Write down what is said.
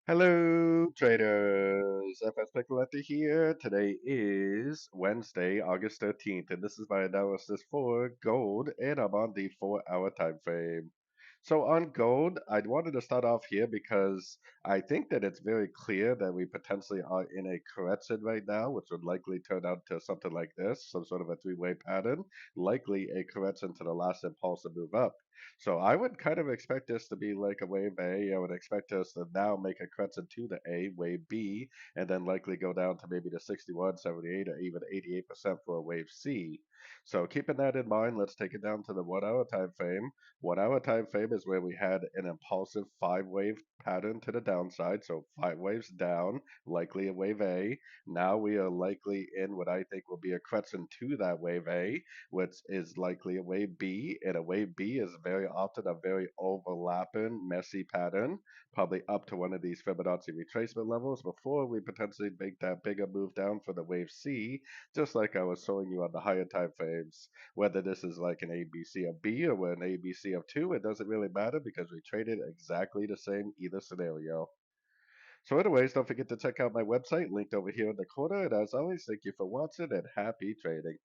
Hello, traders. FX Pip Collector here. Today is Wednesday, August 13th, and this is my analysis for gold, and I'm on the 4-hour time frame. So on gold, I wanted to start off here because I think that it's very clear that we potentially are in a correction right now, which would likely turn out to something like this, some sort of a three-way pattern, likely a correction to the last impulsive move up. So I would kind of expect this to be like a wave A. I would expect us to now make a correction to the A, wave B, and then likely go down to maybe the 61, 78, or even 88% for a wave C. So keeping that in mind, let's take it down to the 1 hour time frame. 1 hour time frame is where we had an impulsive five-wave pattern to the downside, so five waves down, likely a wave A. Now we are likely in what I think will be a correction to that wave A, which is likely a wave B, and a wave B is very often a very overlapping, messy pattern, probably up to one of these Fibonacci retracement levels before we potentially make that bigger move down for the wave C, just like I was showing you on the higher time frames. Whether this is like an ABC of B or an ABC of 2, it doesn't really matter because we traded exactly the same either scenario. So anyways, don't forget to check out my website linked over here in the corner. And as always, thank you for watching and happy trading.